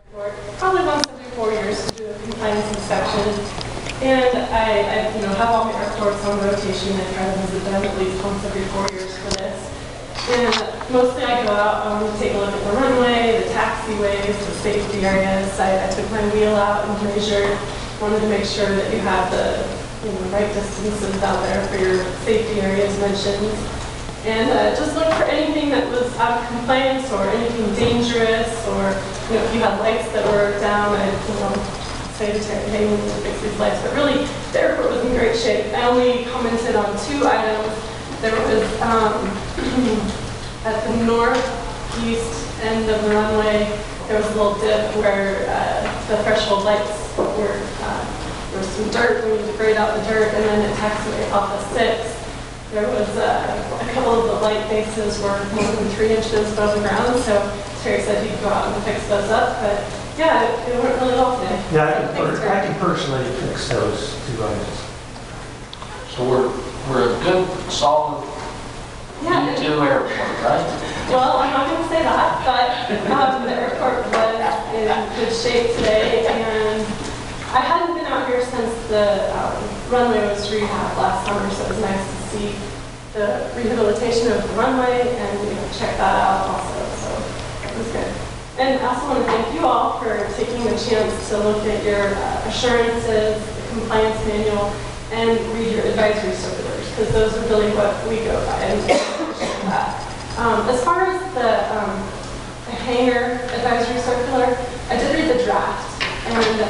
airport, probably once every 4 years to do a compliance inspection. And I have all my airports on rotation. I try to visit them at least once every 4 years for this. And mostly I go out to take a look at the runway, the taxiways, the safety areas. I took my wheel out and measured. Wanted to make sure that you have the right distances out there for your safety areas mentioned. And just look for anything that was out of compliance or anything dangerous, or if you had lights that were down, I'd say to Terry, hey, we need to fix these lights. But really, the airport was in great shape. I only commented on 2 items. There was at the northeast end of the runway, there was a little dip where the threshold lights were, there was some dirt. We needed to grade out the dirt, and then at taxiway off of 6. There was a couple of the light bases were more than 3 inches above the ground, so Terry said he'd go out and fix those up. But yeah, it went really well today. Yeah, I can personally fix those 2 items. So we're a good, solid detail airport, right? Well, I'm not going to say that, but the airport was in good shape today, and I hadn't been out here since the runway was rehabbed last summer, so it was nice to see the rehabilitation of the runway and check that out also. So it was good. And I also want to thank you all for taking the chance to look at your assurances, the compliance manual, and read your advisory circulars, because those are really what we go by. And appreciate that. As far as the hangar advisory circular, I did read the draft, and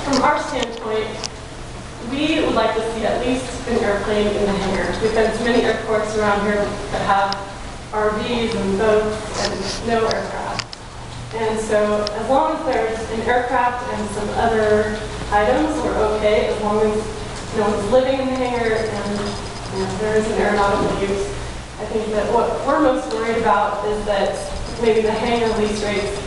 from our standpoint, we would like to see at least an airplane in the hangar. We've been to many airports around here that have RVs and boats and no aircraft. And so as long as there's an aircraft and some other items, we're okay, as long as no one's living in the hangar and there is an aeronautical use. I think that what we're most worried about is that maybe the hangar lease rates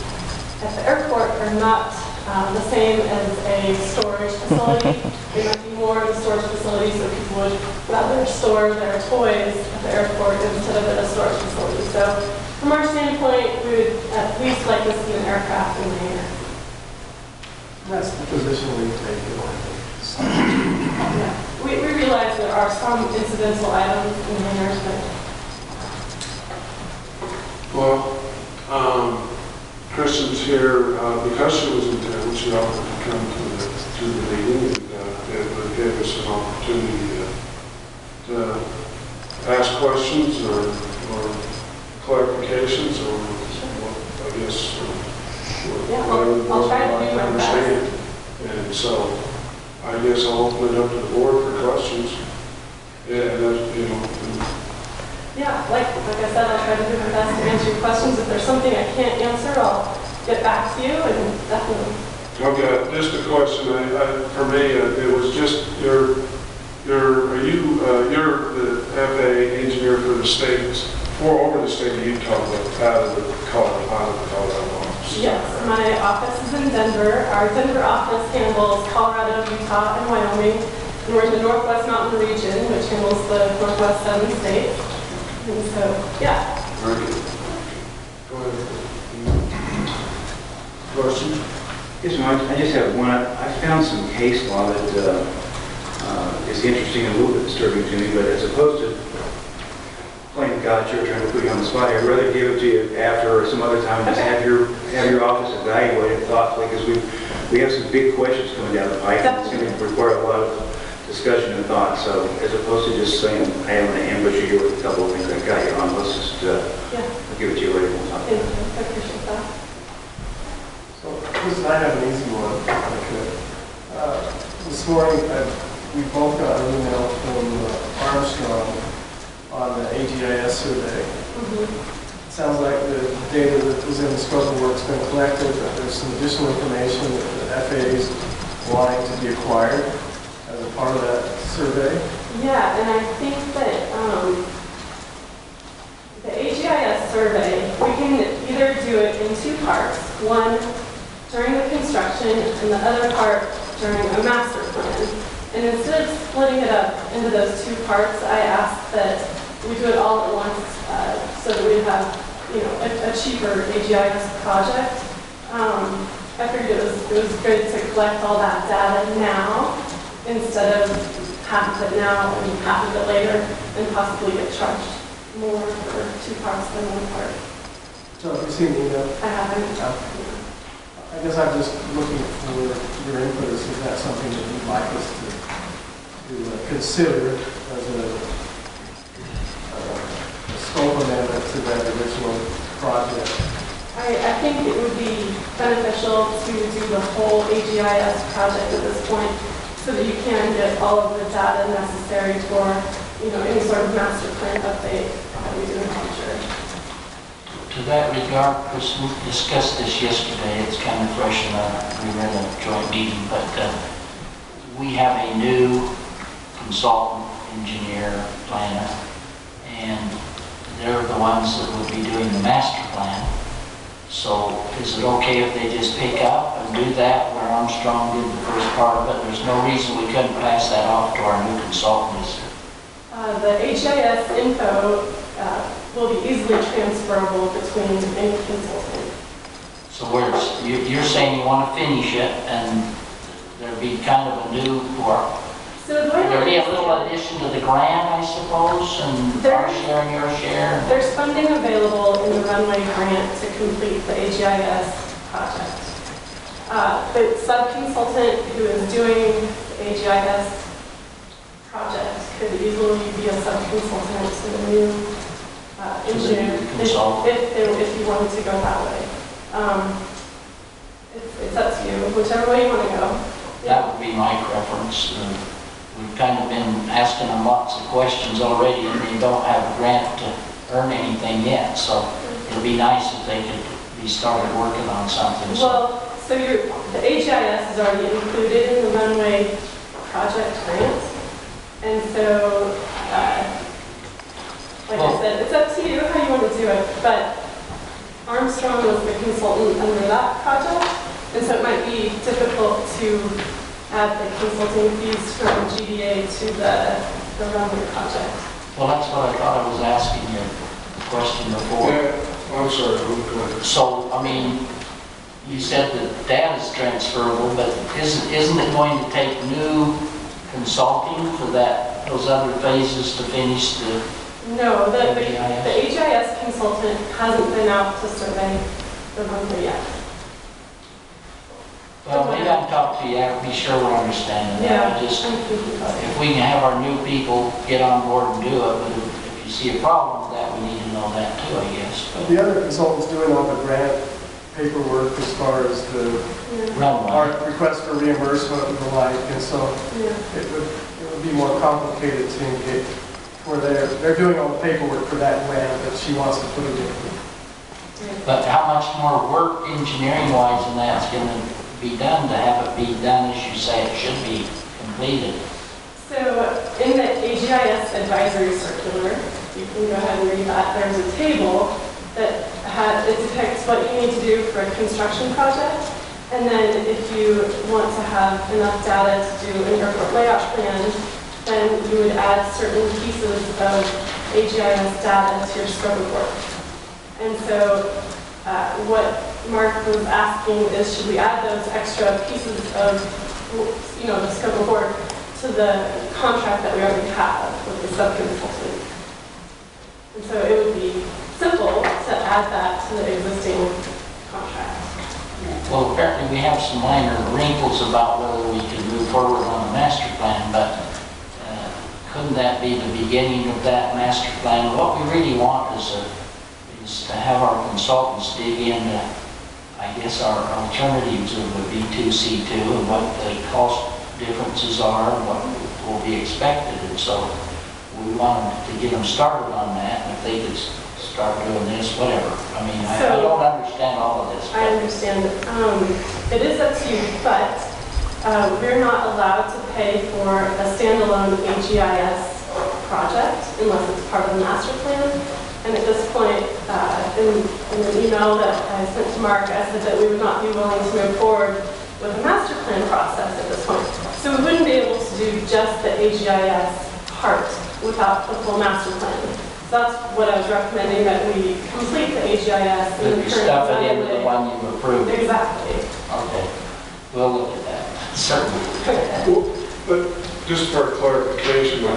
at the airport are not the same as a storage facility. There might be more of a storage facility, so people would rather store their toys at the airport instead of at a storage facility. So from our standpoint, we would at least like to see an aircraft in the hangar. That's the position we take. Yeah. We realize there are some incidental items in the hangars, but well, Kristen's here because she was in town. She offered to come to the meeting, and it gave us an opportunity to ask questions or clarifications, or I guess whatever I'll try to like do my understand. And so I guess I'll open it up to the board for questions. Yeah, yeah, like I said, I'll try to do my best to answer your questions. If there's something I can't answer, I'll get back to you, and definitely. Okay, just a question. For me, it was just you're the FAA engineer for the state, over the state of Utah, but out of the Colorado office. Yes, my office is in Denver. Our Denver office handles Colorado, Utah, and Wyoming. And we're in the Northwest Mountain region, which handles the Northwest 7 states. And so, yeah. Very good. Go ahead. Question? Yes, ma'am. I just have one. I found some case law that is interesting and a little bit disturbing to me, but as opposed to playing gotcha or trying to put you on the spot, I'd rather give it to you after or some other time and just have your office evaluate it thoughtfully, because we have some big questions coming down the pike, and it's going to require a lot of discussion and thought. So as opposed to just saying, hey, I'm going to ambush you here with a couple of things I got you on, let's just give it to you later. We'll talk. Thank you. I appreciate that. So, Kristen, I have an easy one, if I could. This morning, we both got an email from Armstrong on the AGIS survey. It sounds like the data that was in the scope of work has been collected, but there's some additional information that the FAA is wanting to be acquired as a part of that survey. Yeah, and I think that the AGIS survey, we can either do it in 2 parts. One during the construction and the other part during a master plan. And instead of splitting it up into those 2 parts, I asked that we do it all at once so that we have, a cheaper AGIS project. I figured it was good to collect all that data now instead of half of it now and half of it later and possibly get charged more for 2 parts than 1 part. So have you seen the email? I haven't. I guess I'm just looking for your input. Is that something that you'd like us to consider as a scope amendment to that original project? I think it would be beneficial to do the whole AGIS project at this point so that you can get all of the data necessary for, any sort of master plan update that we do in the future. To that regard, Chris, we discussed this yesterday. It's kind of fresh in we were in a joint meeting, but we have a new consultant, engineer, planner, and they're the ones that will be doing the master plan. So is it okay if they just pick up and do that where Armstrong did the first part of it? There's no reason we couldn't pass that off to our new consultants. The AGIS info will be easily transferable between any consultant. So you're saying you want to finish it and there'll be kind of a new work. So the way There'll be a little addition to the grant, I suppose, and our share and your share. There's funding available in the runway grant to complete the AGIS project. The sub-consultant who is doing the AGIS project could easily be a sub-consultant to the new engineer if you wanted to go that way. It's up to you, whichever way you want to go. That would be my preference. We've kind of been asking them lots of questions already, and they don't have a grant to earn anything yet. So it'd be nice if they could be started working on something. Well, so the AGIS is already included in the runway project grant, and so like I said, it's up to you how you want to do it. But Armstrong was the consultant under that project, and so it might be difficult to add the consulting fees from GDA to the runway project. Well, that's what I thought I was asking you a question before. Yeah, I'm sorry, go ahead. So, I mean, you said that data is transferable, but isn't it going to take new consulting for those other phases to finish the No, the AGIS? AGIS consultant hasn't been out to survey the runway yet. Well, maybe I can talk to you, I can be sure we're understanding that. Yeah, Just, I'm thinking if we can have our new people get on board and do it, but if you see a problem with that, we need to know that too, I guess. But The other consultant's doing all the grant paperwork as far as the our request for reimbursement and the like, and so it would be more complicated to get where they're doing all the paperwork for that grant that she wants to put it in. But how much more work engineering-wise than that's going to be done to have it be done as you say it should be completed? So in the AGIS advisory circular, you can go ahead and read that. There's a table that it depicts what you need to do for a construction project. And then if you want to have enough data to do an airport layout plan, then you would add certain pieces of AGIS data to your scope of work. And so what Mark was asking is, should we add those extra pieces of, the scope of work to the contract that we already have with the sub-consultant? And so it would be simple to add that to the existing contract. Well, apparently we have some minor wrinkles about whether we can move forward on the master plan, but couldn't that be the beginning of that master plan? What we really want is to have our consultants dig into, I guess, our alternatives of the B2C2 and what the cost differences are and what will be expected. And so we wanted to get them started on that, and if they could start doing this, whatever. I mean, I don't understand all of this. I understand. It is up to you, but we're not allowed to pay for a standalone AGIS project unless it's part of the master plan. And at this point, in an email that I sent to Mark, I said that we would not be willing to move forward with a master plan process at this point. So we wouldn't be able to do just the AGIS part without the full master plan. So that's what I was recommending, that we complete the AGIS. But you stuff it into the one you've approved. Exactly. Okay. We'll look at that, certainly. Well, but just for clarification, I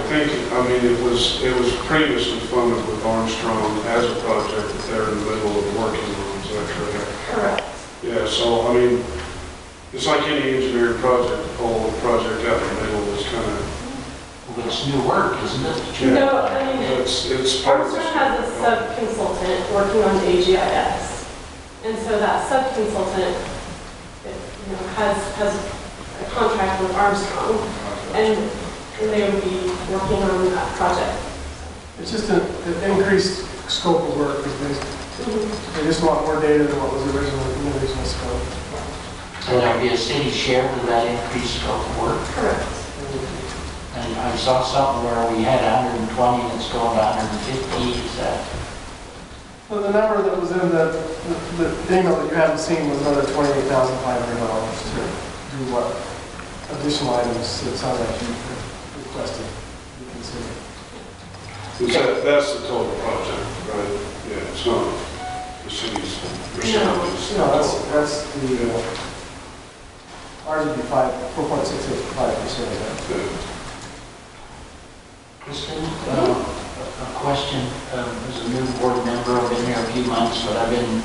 mean, it was previously funded with Armstrong as a project that they're in the middle of working on, is that correct? Correct. Yeah, so, I mean, it's like any engineering project, the whole project out in the middle is kind of... Well, it's new work, isn't it? No, I mean, It's part of the... Armstrong has a sub-consultant working on AGIS. And so that sub-consultant, has a contract with Armstrong, and they would be working on that project. It's just an increased scope of work, because they just want more data than what was originally in the original scope. And there'll be a city share of that increased scope of work. Correct. And I saw something where we had 120 and it's going to 150, is that? Well, the number that was in the email that you haven't seen was another $28,500 to do what additional items that sound like you requested to consider. That's the total project, right? Yeah, it's not the city's percentage. No, that's the, ours would be 4.685% of that. Kristen, a question. As a new board member, I've been here a few months, but I've been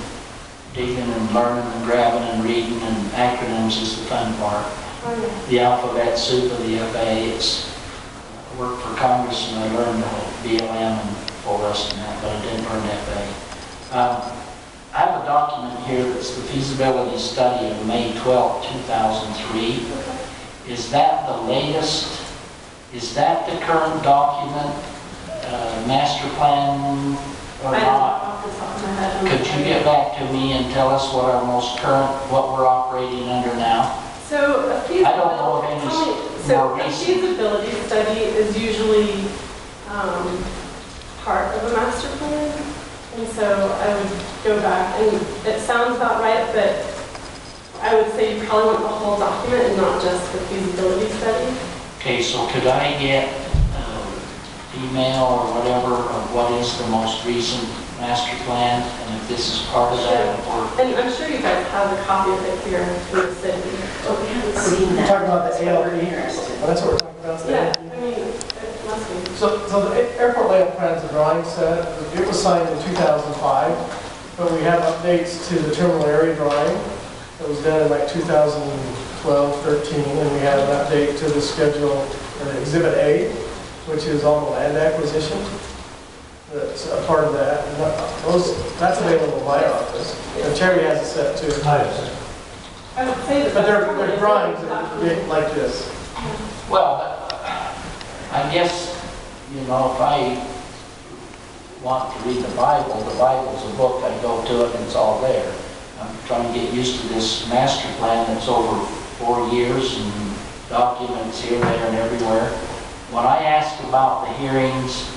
digging and learning and grabbing and reading, and acronyms is the fun part. The alphabet soup of the FAA. It's worked for Congress, and I learned BLM and all the rest of that, but I didn't learn FAA. I have a document here that's the feasibility study of May 12, 2003. Is that the latest? Is that the current document, master plan or I don't not? off the top of my head. Could you get back to me and tell us what our most current, what we're operating under now? So a feasibility, I don't know of any more a recent. feasibility study is usually part of a master plan. And so I would go back, and it sounds about right, but I would say you probably want the whole document and not just the feasibility study. Okay, so could I get email or whatever of what is the most recent master plan, and if this is part of that? Or And I'm sure you guys have a copy of it here in the city. Oh, we haven't seen We're that. talking about the That's why we're ALP. interested. Well, that's what we're talking about today. Yeah, I mean, it must be. So the airport layout plan is a drawing set. It was signed in 2005, but we have updates to the terminal area drawing that was done in like 2012, 13, and we have an update to the schedule, or the Exhibit A, which is all the land acquisition. That's a part of that. And that's available in my office. And Terry has a set too. Nice. I would say that. But that's they're drawings that are big like this. well, I guess, if I want to read the Bible's a book, I go to it and it's all there. I'm trying to get used to this master plan that's over 4 years and documents here, there, and everywhere. When I asked about the hearings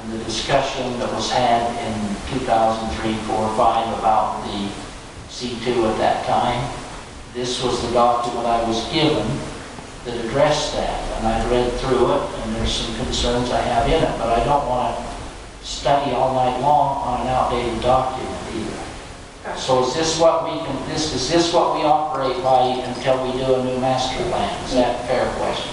and the discussion that was had in 2003, 4, 5 about the C2 at that time, this was the document I was given that addressed that. And I read through it, and there's some concerns I have in it, but I don't want to study all night long on an outdated document either. So is this what we operate by until we do a new master plan? Is that a fair question?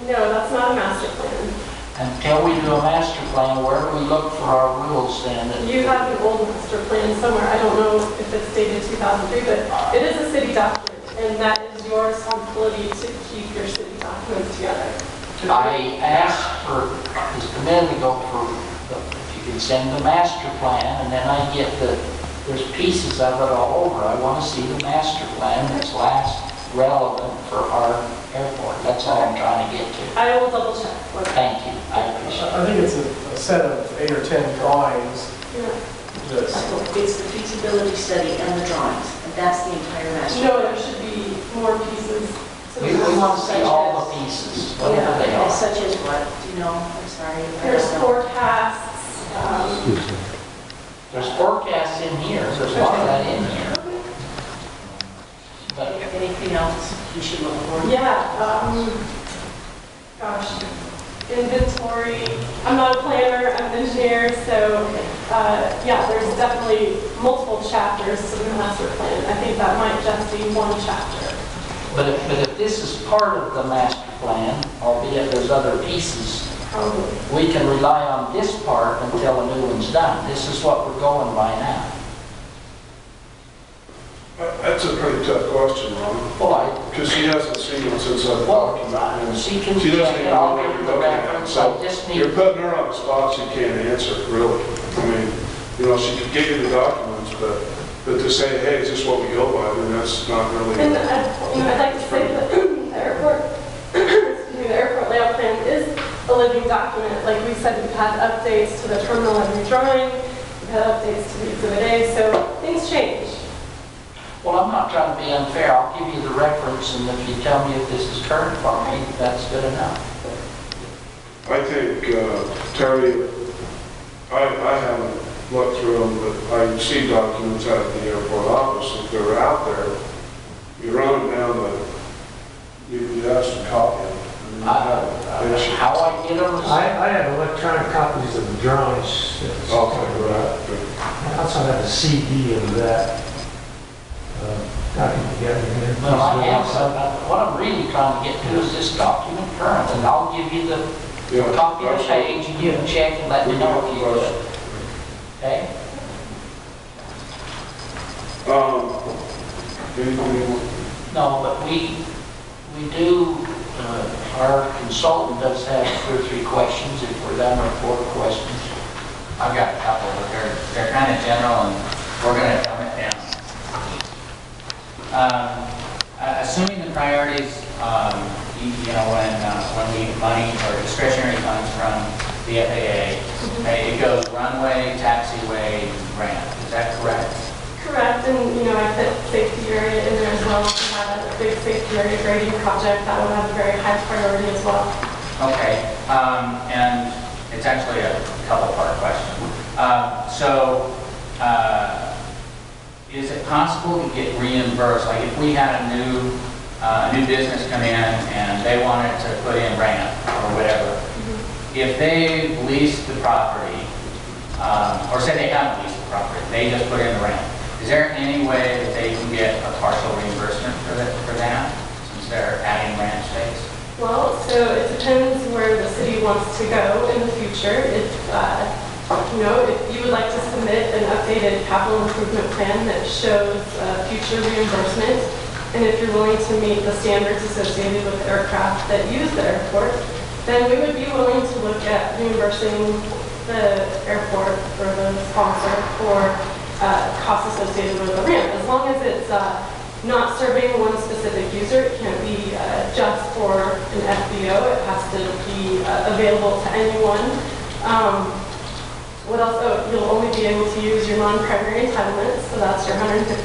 No, that's not a master plan. Until we do a master plan, where do we look for our rules then? You have an old master plan somewhere. I don't know if it's dated 2003, but it is a city document, and that is your responsibility to keep your city documents together. I asked for, just a minute ago, if you can send the master plan, and then I get there's pieces of it all over. I want to see the master plan that's last relevant for our airport. That's all I'm trying to get to. I will double check for that. Thank you. I appreciate it. I think it's a set of 8 or 10 drawings. Yeah. That's It's the feasibility study and the drawings, and that's the entire master. No, there should be more pieces. to We the want to master see plan. all the pieces, whatever they Yeah, are. such as what? Do you know? I'm sorry. I There's don't know. forecasts. There's forecasts in here. There's a lot of that in here. But Anything else you should look for? Yeah, gosh, inventory. I'm not a planner, I'm an engineer, so yeah, there's definitely multiple chapters to the master plan. I think that might just be one chapter. But if this is part of the master plan, albeit there's other pieces, Probably. we can rely on this part until a new one's done. This is what we're going by now. That's a pretty tough question, Ron, Well, because she hasn't seen it since I've Well, documented. she can She doesn't check even it, know I'll what give you're her the looking at. reference, So I just you're need, putting her on a spot she can't answer, really. I mean, you know, she could give you the documents, but to say, hey, is this what we go by, then that's not really. And I'd like to say that the airport, excuse me, the airport layout plan is a living document. Like we said, we've had updates to the terminal every drawing, we've had updates to the Exhibit A, so things change. well, I'm not trying to be unfair, I'll give you the reference, and if you tell me if this is current for me, that's good enough. I think, Terry, I haven't looked through them, but I see documents out at the airport office. If they're out there, you run them down you ask to copy them. And you have a sheet. How I get them, I have electronic copies of the drawings. Okay, right. I also have a CD of that document together here. well, I have some, what I'm really trying to get to is this document current, and I'll give you the Yeah, copy of the that's- page, and you can check and let me know if you do. Okay? Anything more? No, but we do, our consultant does have 2 or 3 questions, if we're done with 4 questions. I've got a couple, but they're kind of general, and we're going to dumb it down. Assuming the priorities, you know, when we get money or discretionary funds from the FAA, it goes runway, taxiway, ramp. Is that correct? Correct, and I put safety area in there as well. If we had a big safety area grading project, that would have a very high priority as well. Okay, and it's actually a couple-part question. Is it possible to get reimbursed? Like if we had a new business come in and they wanted to put in ramp or whatever, if they leased the property, or say they haven't leased the property, they just put in the ramp, is there any way that they can get a partial reimbursement for that since they're adding ramp space? Well, so it depends where the city wants to go in the future. If you would like to submit an updated capital improvement plan that shows future reimbursement, and if you're willing to meet the standards associated with aircraft that use the airport, then we would be willing to look at reimbursing the airport or the sponsor for costs associated with the ramp. As long as it's not serving one specific user, it can't be just for an FBO. It has to be available to anyone. What else? Oh, you'll only be able to use your non-primary entitlements, so that's your $150,000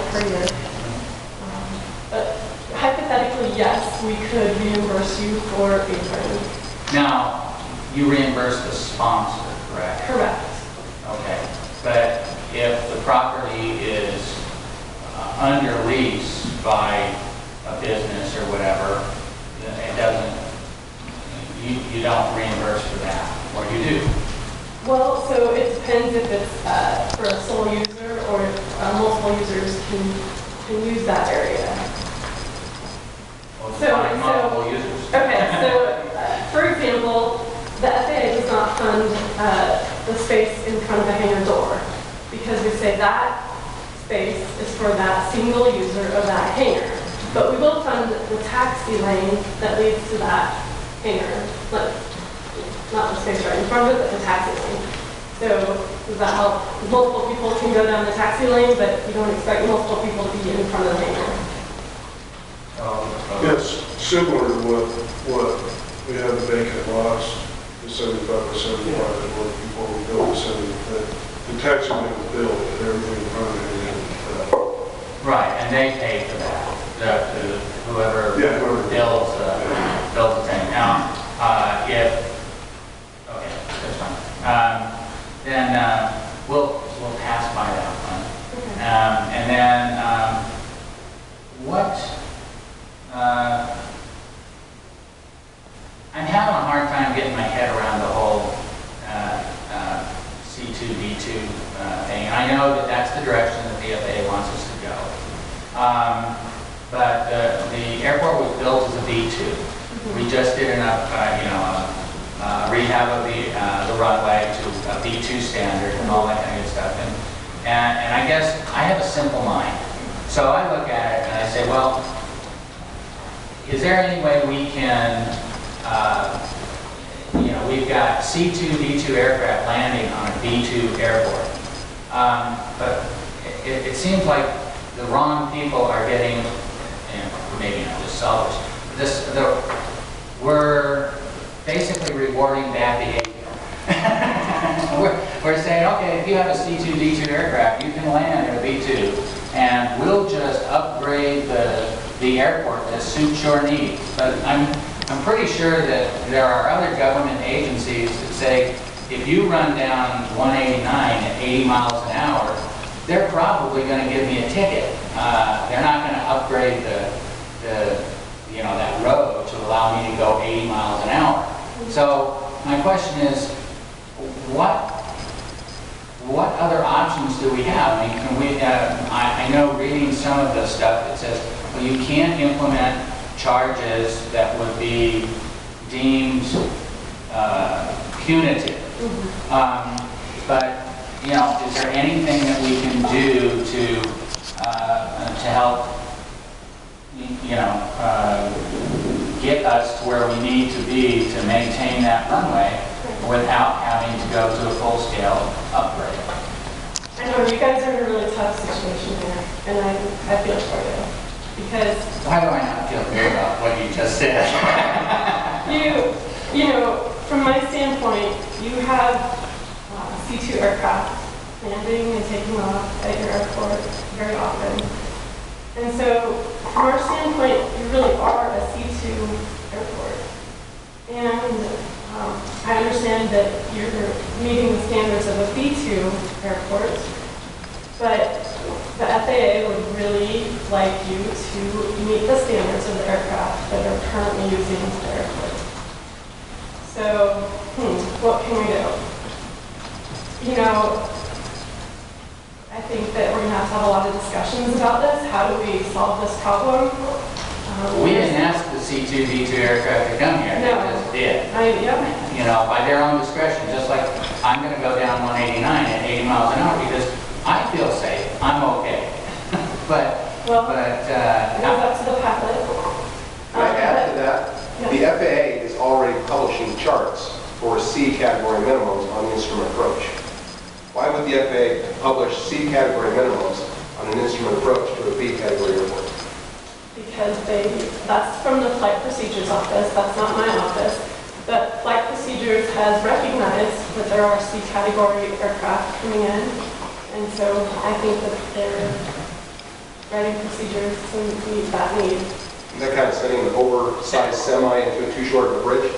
per year. But hypothetically, yes, we could reimburse you for apron. Now, you reimburse the sponsor, correct? Correct. Okay, but if the property is under lease by a business or whatever, it doesn't, you don't reimburse for that, or you do? Well, so it depends if it's for a sole user or if multiple users can use that area. Well, define multiple users. Okay, so for example, the FAA does not fund the space in front of the hangar door because we say that space is for that single user of that hangar. But we will fund the taxi lane that leads to that hangar. Not the space right in front of it, but the taxi lane. So does that help? Multiple people can go down the taxi lane, but you don't expect multiple people to be in front of the hangar. Yes, similar to what we have the vacant lots, the 75 by 75 that work before we build the 70. The taxi lane was built, and everything in front of it. Right, and they pay for that, whoever Yeah. builds the thing. Now, okay, that's fine. Then we'll pass by that one. Okay. And then I'm having a hard time getting my head around the whole C2D2 thing. I know that that's the direction that the FAA wants us to go. but the airport was built as a B2. We just did enough, rehab of the runway to a B2 standard and all that kind of good stuff. And I guess I have a simple mind. So I look at it and I say, well, is there any way we can, we've got C2, D2 aircraft landing on a B2 airport. But it seems like the wrong people are getting, and maybe not just sellers, we're basically rewarding bad behavior. we're saying, okay, if you have a C2, D2 aircraft, you can land in a B2, and we'll just upgrade the airport that suits your needs. But I'm pretty sure that there are other government agencies that say, if you run down 189 at 80 miles an hour, they're probably going to give me a ticket. They're not going to upgrade that road to allow me to go 80 miles an hour. So my question is, what other options do we have? I mean, can we? I know reading some of the stuff that says, well, you can't implement charges that would be deemed punitive. But is there anything that we can do to help get us to where we need to be to maintain that runway without having to go to a full-scale upgrade? I know you guys are in a really tough situation here, and I feel for you. Because why do I not feel good about what you just said? From my standpoint, you have C2 aircraft landing and taking off at your airport very often. And so, from our standpoint, you really are a C2 airport. And I understand that you're meeting the standards of a B2 airport, but the FAA would really like you to meet the standards of the aircraft that are currently using the airport. So, what can we do? I think that we're going to have a lot of discussions about this. How do we solve this problem? We didn't ask the C2, D2 aircraft to come here. No. They just did. Yep. By their own discretion. Just like I'm going to go down 189 at 80 miles an hour because I feel safe. I'm okay. But it goes up to the pilot. Can I add to that? Yeah. The FAA is already publishing charts for C category minimums on the instrument approach. Why would the FAA publish C category minimums on an instrument approach to a B category airport? Because that's from the Flight Procedures Office, that's not my office. But Flight Procedures has recognized that there are C category aircraft coming in. And so I think that they're writing procedures to meet that need. Is that kind of sending an oversized semi into too short of a bridge?